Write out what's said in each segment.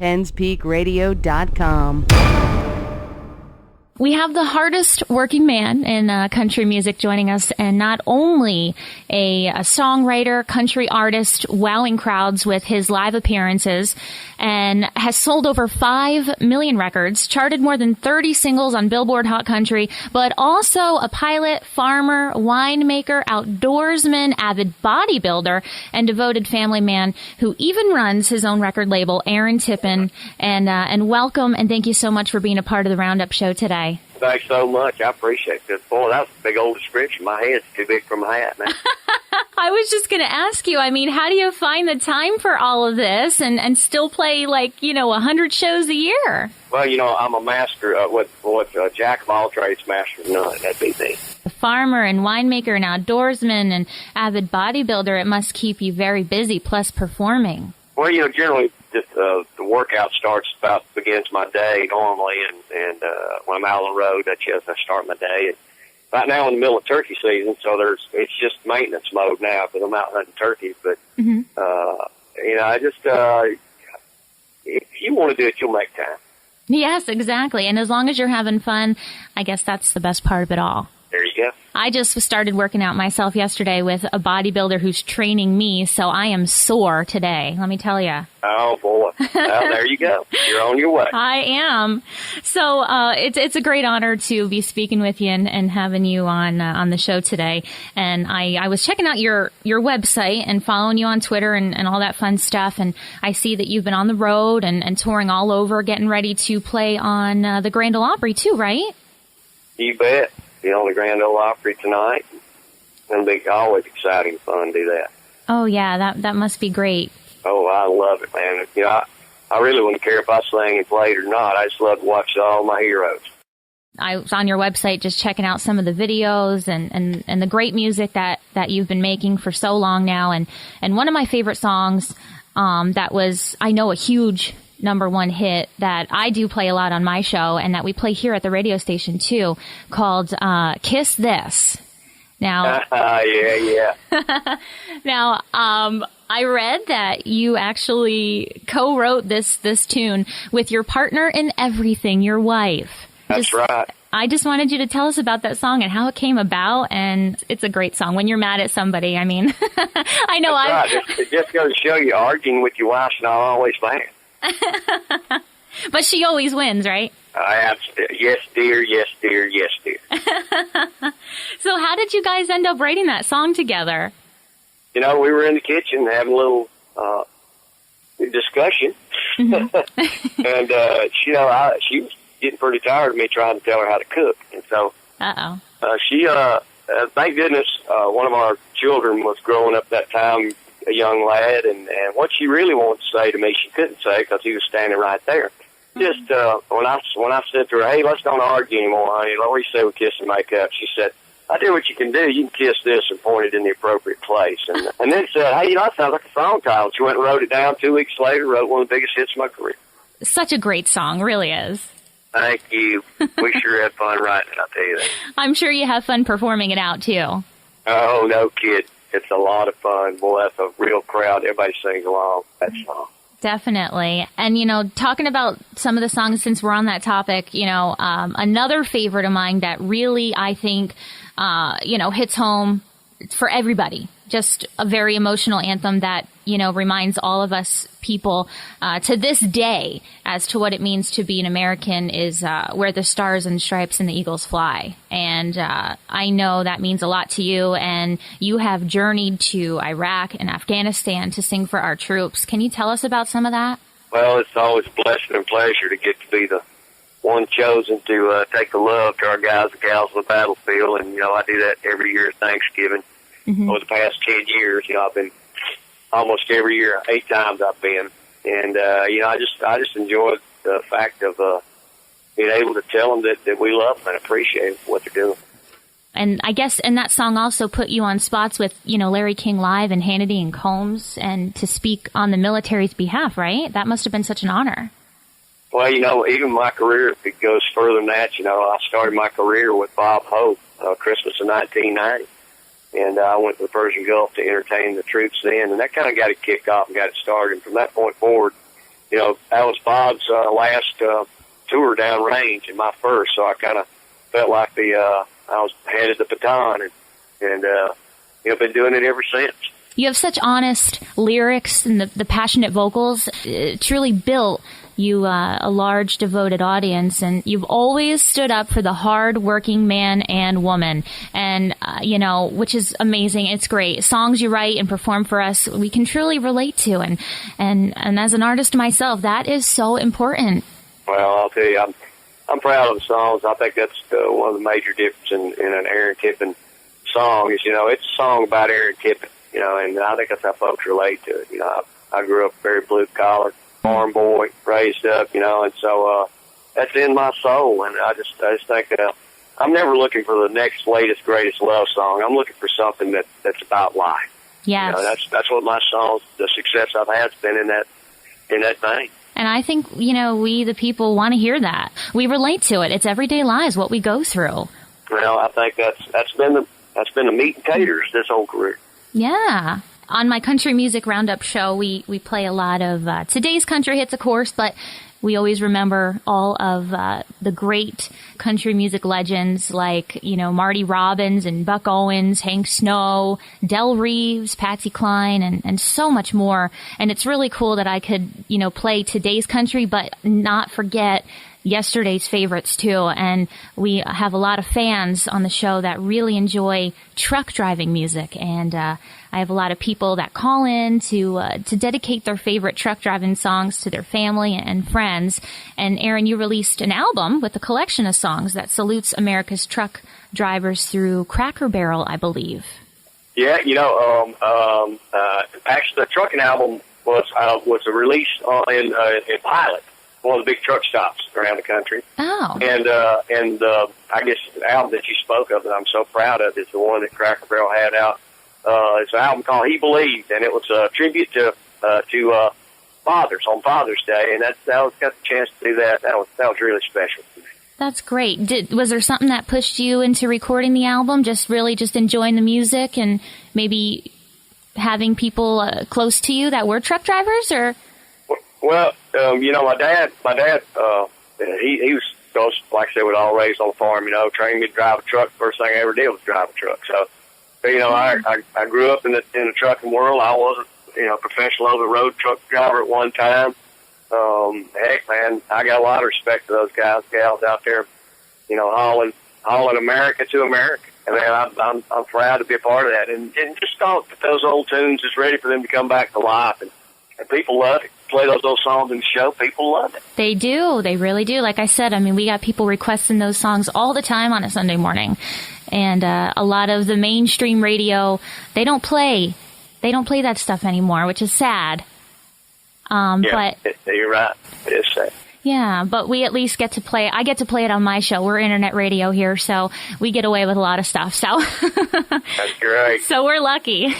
PennsPeakRadio.com. We have the hardest working man in country music joining us, and not only a songwriter, country artist, wowing crowds with his live appearances, and has sold over 5 million records, charted more than 30 singles on Billboard Hot Country, but also a pilot, farmer, winemaker, outdoorsman, avid bodybuilder, and devoted family man who even runs his own record label, Aaron Tippin. And welcome, and thank you so much for being a part of the Roundup Show today. Thanks so much. I appreciate it. Boy, that was a big old description. My head's too big for my hat, man. I was just going to ask you, I mean, how do you find the time for all of this and still play, 100 shows a year? Well, I'm a master, jack of all trades, master of none. That'd be me. A farmer and winemaker and outdoorsman and avid bodybuilder, it must keep you very busy, plus performing. Well, generally, just the workout begins my day normally, and when I'm out on the road, that's just I start my day. And right now in the middle of turkey season, so it's just maintenance mode now because I'm out hunting turkeys. But I just if you want to do it, you'll make time. Yes, exactly. And as long as you're having fun, I guess that's the best part of it all. There you go. I just started working out myself yesterday with a bodybuilder who's training me, so I am sore today, let me tell you. Oh, boy. Well, there you go. You're on your way. I am. So it's a great honor to be speaking with you and having you on the show today. And I was checking out your website and following you on Twitter and all that fun stuff, and I see that you've been on the road and touring all over, getting ready to play on the Grand Ole Opry too, right? You bet. Be on the Grand Ole Opry tonight. It'll be always exciting and fun to do that. Oh, yeah, that must be great. Oh, I love it, man. I really wouldn't care if I sang and played or not. I just love to watch all my heroes. I was on your website just checking out some of the videos and the great music that you've been making for so long now. And one of my favorite songs that was, I know, a huge #1 hit that I do play a lot on my show and that we play here at the radio station too, called Kiss This. Now, yeah. Now, I read that you actually co-wrote this tune with your partner in everything, your wife. That's right. I just wanted you to tell us about that song and how it came about, and it's a great song. When you're mad at somebody, I mean, I know That's right. It just goes to show you, arguing with your wife's not always bad. But she always wins, right? Yes, dear, yes, dear, yes, dear. So how did you guys end up writing that song together? We were in the kitchen having a little discussion. Mm-hmm. And, she was getting pretty tired of me trying to tell her how to cook. And so she, thank goodness, one of our children was growing up that time, a young lad, and what she really wanted to say to me, she couldn't say because he was standing right there. Just when I said to her, "Hey, let's don't argue anymore, honey. Let me say we kiss and make up," she said, "I do what you can do. You can kiss this," and pointed in the appropriate place. And then said, "Hey, that sounds like a song title." She went and wrote it down. 2 weeks later, wrote one of the biggest hits of my career. Such a great song, really is. Thank you. We sure had fun writing it, I'll tell you that. I'm sure you have fun performing it out too. Oh, no kid. It's a lot of fun. Boy, that's a real crowd. Everybody sings along that song. Definitely. And, talking about some of the songs, since we're on that topic, another favorite of mine that really, I think, hits home for everybody. Just a very emotional anthem that, reminds all of us people to this day as to what it means to be an American is Where the Stars and Stripes and the Eagles Fly. And I know that means a lot to you, and you have journeyed to Iraq and Afghanistan to sing for our troops. Can you tell us about some of that? Well, it's always a blessing and pleasure to get to be the one chosen to take the love to our guys and gals on the battlefield. And, I do that every year at Thanksgiving. Mm-hmm. Over the past 10 years, I've been almost every year, 8 times I've been. And, I just enjoy the fact of being able to tell them that we love them and appreciate what they're doing. And I guess, and that song also put you on spots with, Larry King Live and Hannity and Combs, and to speak on the military's behalf, right? That must have been such an honor. Well, even my career, if it goes further than that, I started my career with Bob Hope, Christmas of 1990. And I went to the Persian Gulf to entertain the troops then, and that kind of got it kicked off and got it started. And from that point forward, that was Bob's last tour down range and my first, so I kind of felt like I was handed the baton, and been doing it ever since. You have such honest lyrics and the passionate vocals. It truly built you a large, devoted audience, and you've always stood up for the hard-working man and woman, and, which is amazing. It's great. Songs you write and perform for us, we can truly relate to, and as an artist myself, that is so important. Well, I'll tell you, I'm proud of the songs. I think that's one of the major differences in an Aaron Tippin song is, it's a song about Aaron Tippin, and I think that's how folks relate to it. I grew up very blue-collar, farm boy, raised up, and so that's in my soul, and I just think I'm never looking for the next latest, greatest love song. I'm looking for something that's about life. Yes. That's what my songs, the success I've had, has been in that vein. And I think, we, the people, want to hear that. We relate to it. It's everyday lives, what we go through. Well, I think that's been the meat and taters this whole career. Yeah. On my Country Music Roundup show, we play a lot of today's country hits, of course, but we always remember all of the great country music legends like, Marty Robbins and Buck Owens, Hank Snow, Del Reeves, Patsy Cline, and so much more. And it's really cool that I could, play today's country, but not forget yesterday's favorites too. And we have a lot of fans on the show that really enjoy truck driving music, and I have a lot of people that call in to dedicate their favorite truck driving songs to their family and friends. And Aaron, you released an album with a collection of songs that salutes America's truck drivers through Cracker Barrel, I believe. Yeah, actually the trucking album was released in Pilot, one of the big truck stops around the country. Oh. And I guess the album that you spoke of that I'm so proud of is the one that Cracker Barrel had out. It's an album called He Believed, and it was a tribute to fathers on Father's Day, and that was got the chance to do that. That was really special. That's great. Was there something that pushed you into recording the album? Just enjoying the music and maybe having people close to you that were truck drivers, or? Well, my dad, he was, like I said, we'd all raised on the farm, trained me to drive a truck. First thing I ever did was drive a truck. So, I grew up in the trucking world. I wasn't, professional over-the-road truck driver at one time. Heck, man, I got a lot of respect for those guys, gals out there, hauling America to America. And man, I'm proud to be a part of that. And just thought that those old tunes is ready for them to come back to life. And people love it. Play those old songs in the show. People love it. They do. They really do. Like I said, we got people requesting those songs all the time on a Sunday morning. And a lot of the mainstream radio, they don't play that stuff anymore, which is sad. But you're right. It is sad. Yeah, but we at least get to play. I get to play it on my show. We're internet radio here, so we get away with a lot of stuff. So that's great. So we're lucky.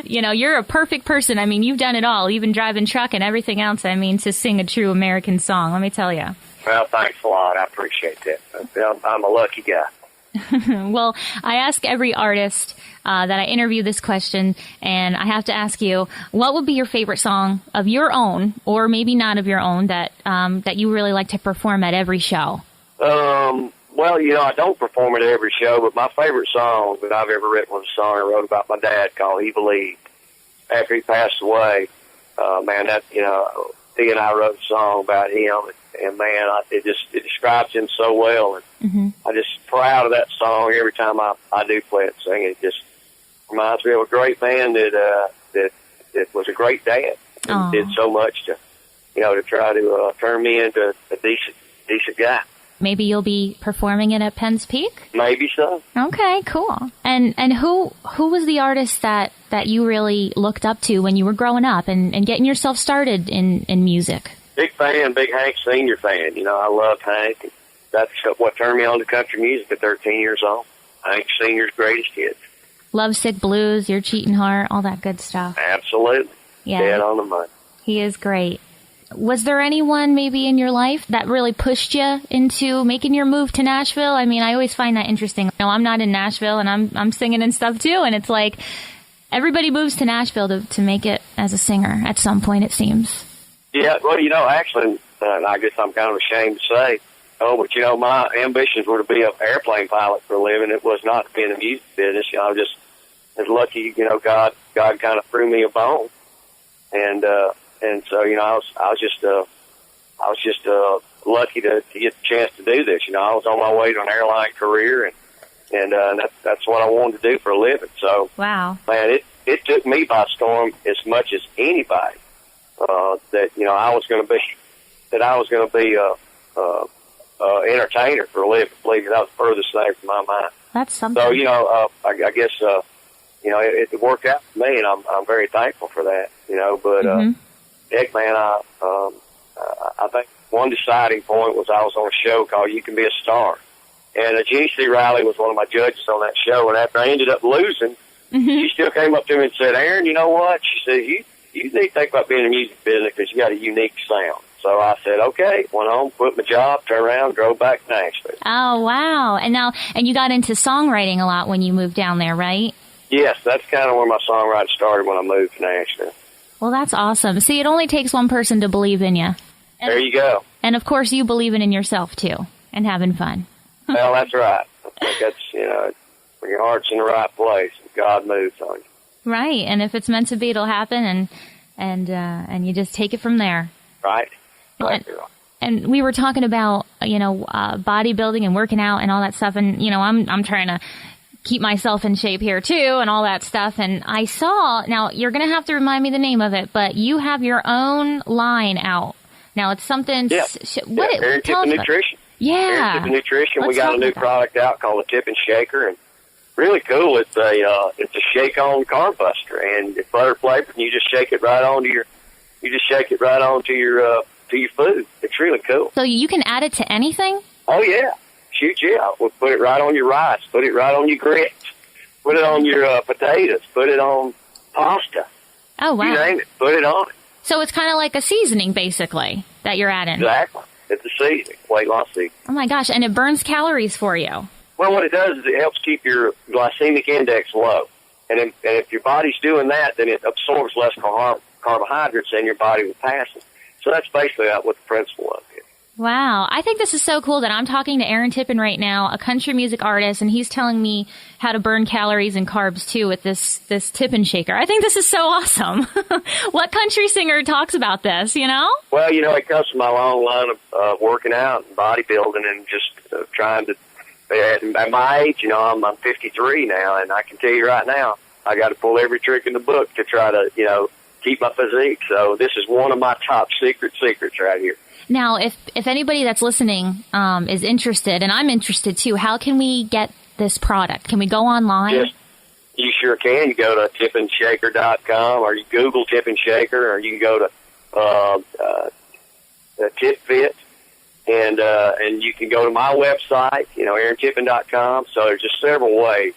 You're a perfect person. You've done it all, even driving truck and everything else. To sing a true American song. Let me tell you. Well, thanks a lot. I appreciate that. I'm a lucky guy. Well, I ask every artist that I interview this question, and I have to ask you, what would be your favorite song of your own, or maybe not of your own, that you really like to perform at every show? Well, I don't perform at every show, but my favorite song that I've ever written was a song I wrote about my dad called He Believed. After he passed away, he and I wrote a song about him, and man, it describes him so well, and I'm just proud of that song every time I do play it and sing it. It just reminds me of a great man that was a great dad and did so much to try to turn me into a decent guy. Maybe you'll be performing it at Penn's Peak? Maybe so. Okay, cool. And who was the artist that you really looked up to when you were growing up and getting yourself started in music? Big Hank Sr. fan. I loved Hank. That's what turned me on to country music at 13 years old. Hank Sr.'s greatest hits. Lovesick Blues, Your Cheating Heart, all that good stuff. Absolutely. Yeah. Dead on the money. He is great. Was there anyone maybe in your life that really pushed you into making your move to Nashville? I always find that interesting. I'm not in Nashville, and I'm singing and stuff too, and it's like everybody moves to Nashville to make it as a singer at some point, it seems. Yeah, well, actually, I guess I'm kind of ashamed to say, but, my ambitions were to be an airplane pilot for a living. It was not to be in the music business. I was just as lucky, God kind of threw me a bone. And so, I was just lucky to get the chance to do this. I was on my way to an airline career, and that's what I wanted to do for a living. So, wow, man, it took me by storm as much as anybody that I was going to be entertainer for a living. Believe me, that was the furthest thing from my mind. That's something. So I guess it worked out for me, and I'm very thankful for that. But heck, man, I think one deciding point was I was on a show called "You Can Be a Star," and Jeannie C. Riley was one of my judges on that show. And after I ended up losing, she still came up to me and said, "Aaron, you know what?" She said, "You need to think about being in the music business because you got a unique sound." So I said, okay, went home, quit my job, turned around, drove back to Nashville. Oh, wow. And you got into songwriting a lot when you moved down there, right? Yes, that's kind of where my songwriting started when I moved to Nashville. Well, that's awesome. See, it only takes one person to believe in you. There you go. And, of course, you believing in yourself, too, and having fun. Well, that's right. I think that's, when your heart's in the right place, God moves on you. Right, and if it's meant to be, it'll happen, and you just take it from there. Right. And we were talking about, bodybuilding and working out and all that stuff. And, I'm trying to keep myself in shape here, too, and all that stuff. And I saw, now, you're going to have to remind me the name of it, but you have your own line out. Now, it's something... Yeah. Aaron Tippin Nutrition. Yeah. Aaron Tippin Nutrition. We got a new product out called the Tippin Shaker. And really cool. It's a shake-on carb buster. And it's butter flavored, and you just shake it right onto your food. It's really cool. So you can add it to anything? Oh, yeah. Shoot, yeah. We'll put it right on your rice. Put it right on your grits. Put it on your potatoes. Put it on pasta. Oh, wow. You name it. Put it on it. So it's kind of like a seasoning, basically, that you're adding. Exactly. It's a seasoning, weight loss seasoning. Oh, my gosh. And it burns calories for you. Well, what it does is it helps keep your glycemic index low. And if your body's doing that, then it absorbs less carbohydrates than your body will pass it. So that's basically what the principle of it is. Wow. I think this is so cool that I'm talking to Aaron Tippin right now, a country music artist, and he's telling me how to burn calories and carbs, too, with this Tippin shaker. I think this is so awesome. What country singer talks about this, Well, it comes from my long line of working out and bodybuilding and just trying to, at my age, I'm 53 now, and I can tell you right now, I got to pull every trick in the book to try to, keep my physique. So this is one of my top secrets right here. Now, if anybody that's listening is interested, and I'm interested too, how can we get this product? Can we go online? Yes, you sure can. You go to tippinshaker.com, or you Google Tippin Shaker, or you can go to TipFit, and you can go to my website, aarontippin.com. So there's just several ways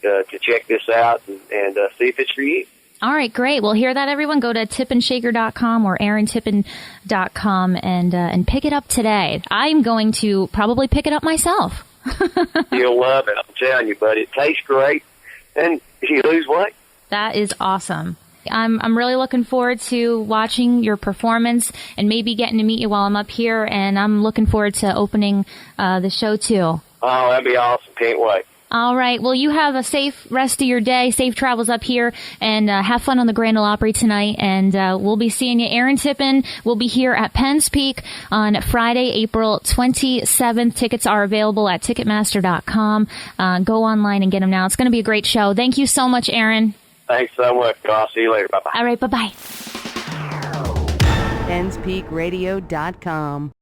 to check this out and see if it's for you. All right, great. Well, hear that, everyone? Go to tippinshaker.com or aarontippin.com and pick it up today. I'm going to probably pick it up myself. You'll love it. I'm telling you, buddy. It tastes great, and you lose weight. That is awesome. I'm really looking forward to watching your performance and maybe getting to meet you while I'm up here, and I'm looking forward to opening the show, too. Oh, that'd be awesome. Can't wait. All right. Well, you have a safe rest of your day, safe travels up here, and have fun on the Grand Ole Opry tonight. And we'll be seeing you. Aaron Tippin will be here at Penn's Peak on Friday, April 27th. Tickets are available at Ticketmaster.com. Go online and get them now. It's going to be a great show. Thank you so much, Aaron. Thanks so much. I'll see you later. Bye-bye. All right. Bye-bye. PennsPeakRadio.com